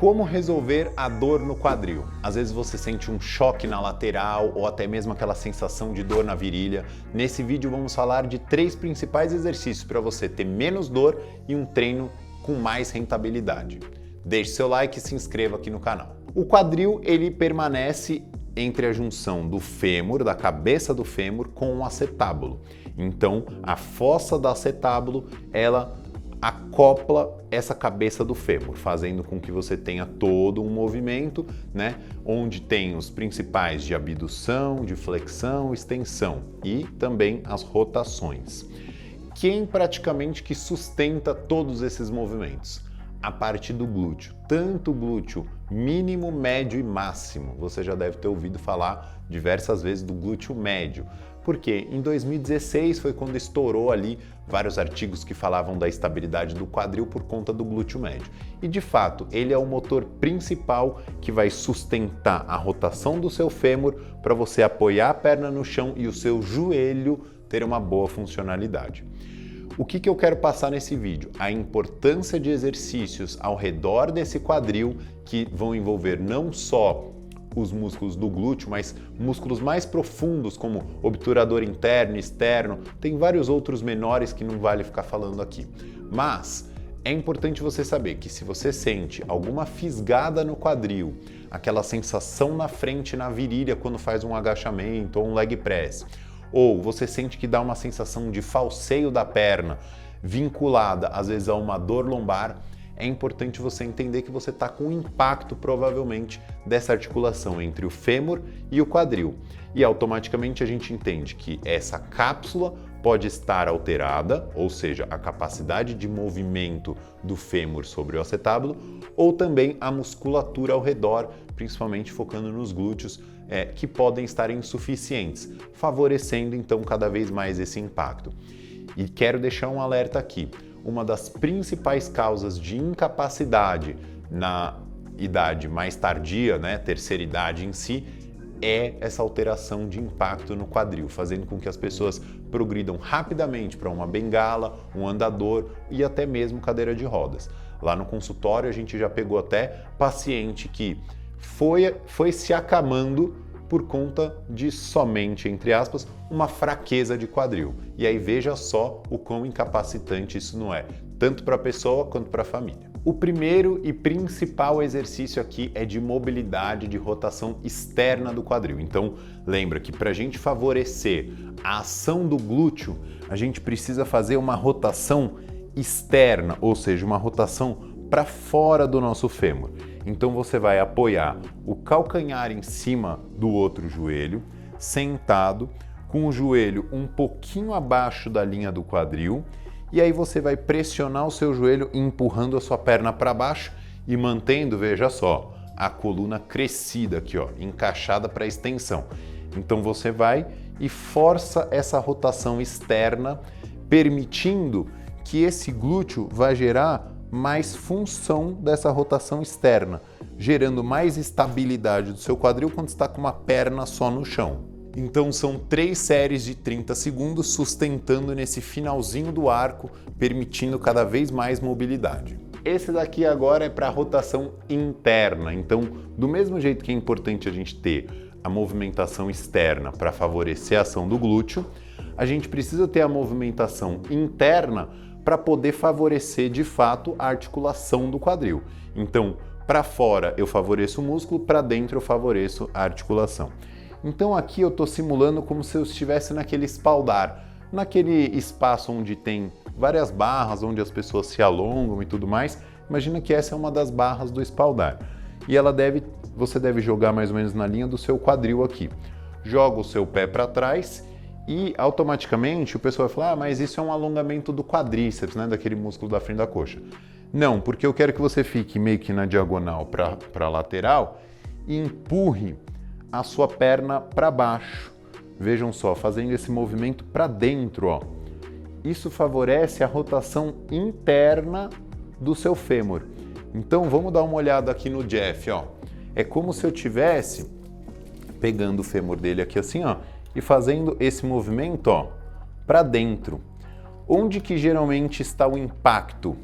Como resolver a dor no quadril? Às vezes você sente um choque na lateral ou até mesmo aquela sensação de dor na virilha. Nesse vídeo vamos falar de 3 principais exercícios para você ter menos dor e um treino com mais rentabilidade. Deixe seu like e se inscreva aqui no canal. O quadril ele permanece entre a junção do fêmur, da cabeça do fêmur, com o acetábulo. Então a fossa do acetábulo ela acopla essa cabeça do fêmur, fazendo com que você tenha todo um movimento, né, onde tem os principais de abdução, de flexão, extensão e também as rotações. Quem praticamente que sustenta todos esses movimentos? A parte do glúteo, tanto o glúteo mínimo, médio e máximo. Você já deve ter ouvido falar diversas vezes do glúteo médio, porque em 2016 foi quando estourou ali vários artigos que falavam da estabilidade do quadril por conta do glúteo médio. E de fato, ele é o motor principal que vai sustentar a rotação do seu fêmur para você apoiar a perna no chão e o seu joelho ter uma boa funcionalidade. O que eu quero passar nesse vídeo? A importância de exercícios ao redor desse quadril que vão envolver não só os músculos do glúteo, mas músculos mais profundos como obturador interno, externo, tem vários outros menores que não vale ficar falando aqui. Mas é importante você saber que se você sente alguma fisgada no quadril, aquela sensação na frente, na virilha quando faz um agachamento ou um leg press, ou você sente que dá uma sensação de falseio da perna, vinculada às vezes a uma dor lombar, é importante você entender que você está com um impacto provavelmente dessa articulação entre o fêmur e o quadril. E automaticamente a gente entende que essa cápsula pode estar alterada, ou seja, a capacidade de movimento do fêmur sobre o acetábulo, ou também a musculatura ao redor, principalmente focando nos glúteos, que podem estar insuficientes, favorecendo então cada vez mais esse impacto. E quero deixar um alerta aqui. Uma das principais causas de incapacidade na idade mais tardia, né, terceira idade em si, é essa alteração de impacto no quadril, fazendo com que as pessoas progridam rapidamente para uma bengala, um andador e até mesmo cadeira de rodas. Lá no consultório a gente já pegou até paciente que foi se acamando por conta de somente, entre aspas, uma fraqueza de quadril. E aí veja só o quão incapacitante isso não é, tanto para a pessoa quanto para a família. O primeiro e principal exercício aqui é de mobilidade, de rotação externa do quadril. Então lembra que para a gente favorecer a ação do glúteo, a gente precisa fazer uma rotação externa, ou seja, uma rotação para fora do nosso fêmur. Então você vai apoiar o calcanhar em cima do outro joelho, sentado, com o joelho um pouquinho abaixo da linha do quadril, e aí você vai pressionar o seu joelho empurrando a sua perna para baixo e mantendo, veja só, a coluna crescida aqui, ó, encaixada para a extensão. Então você vai e força essa rotação externa, permitindo que esse glúteo vai gerar mais função dessa rotação externa, gerando mais estabilidade do seu quadril quando está com uma perna só no chão. Então são 3 séries de 30 segundos sustentando nesse finalzinho do arco, permitindo cada vez mais mobilidade. Esse daqui agora é para a rotação interna, então do mesmo jeito que é importante a gente ter a movimentação externa para favorecer a ação do glúteo, a gente precisa ter a movimentação interna para poder favorecer de fato a articulação do quadril. Então, para fora eu favoreço o músculo, para dentro eu favoreço a articulação. Então aqui eu estou simulando como se eu estivesse naquele espaldar, naquele espaço onde tem várias barras, onde as pessoas se alongam e tudo mais. Imagina que essa é uma das barras do espaldar. E você deve jogar mais ou menos na linha do seu quadril aqui. Joga o seu pé para trás e automaticamente o pessoal vai falar, mas isso é um alongamento do quadríceps, né, daquele músculo da frente da coxa. Não, porque eu quero que você fique meio que na diagonal para a lateral e empurre a sua perna para baixo. Vejam só, fazendo esse movimento para dentro, ó. Isso favorece a rotação interna do seu fêmur. Então vamos dar uma olhada aqui no Jeff, ó. É como se eu tivesse pegando o fêmur dele aqui assim, ó, e fazendo esse movimento, ó, para dentro. Onde que geralmente está o impacto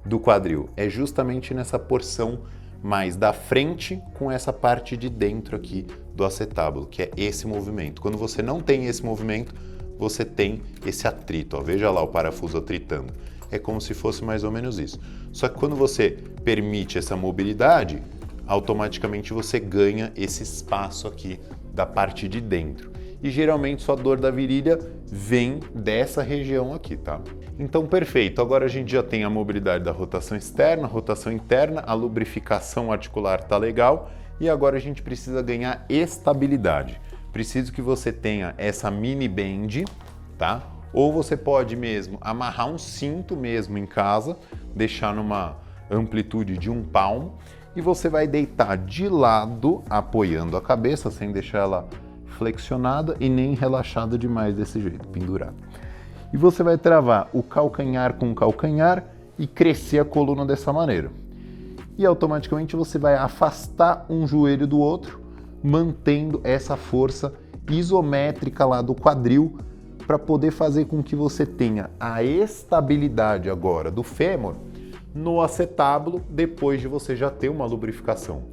do quadril? É justamente nessa porção mais da frente com essa parte de dentro aqui do acetábulo, que é esse movimento. Quando você não tem esse movimento, você tem esse atrito, ó. Veja lá o parafuso atritando. É como se fosse mais ou menos isso. Só que quando você permite essa mobilidade, automaticamente você ganha esse espaço aqui da parte de dentro. E geralmente sua dor da virilha vem dessa região aqui, tá? Então, perfeito. Agora a gente já tem a mobilidade da rotação externa, rotação interna, a lubrificação articular tá legal e agora a gente precisa ganhar estabilidade. Preciso que você tenha essa mini band, tá? Ou você pode mesmo amarrar um cinto mesmo em casa, deixar numa amplitude de 1 palmo e você vai deitar de lado, apoiando a cabeça, sem deixar ela flexionada e nem relaxada demais desse jeito, pendurada. E você vai travar o calcanhar com o calcanhar e crescer a coluna dessa maneira. E automaticamente você vai afastar um joelho do outro, mantendo essa força isométrica lá do quadril para poder fazer com que você tenha a estabilidade agora do fêmur no acetábulo depois de você já ter uma lubrificação.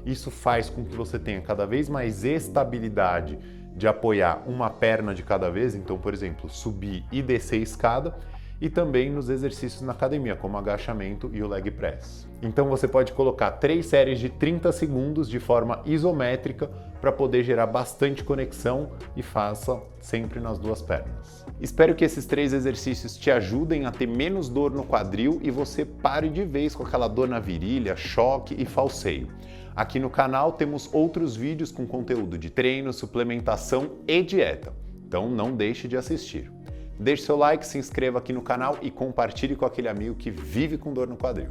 Isso faz com que você tenha cada vez mais estabilidade de apoiar uma perna de cada vez, então, por exemplo, subir e descer escada, e também nos exercícios na academia, como agachamento e o leg press. Então você pode colocar 3 séries de 30 segundos de forma isométrica para poder gerar bastante conexão e faça sempre nas 2 pernas. Espero que esses 3 exercícios te ajudem a ter menos dor no quadril e você pare de vez com aquela dor na virilha, choque e falseio. Aqui no canal temos outros vídeos com conteúdo de treino, suplementação e dieta, então não deixe de assistir. Deixe seu like, se inscreva aqui no canal e compartilhe com aquele amigo que vive com dor no quadril.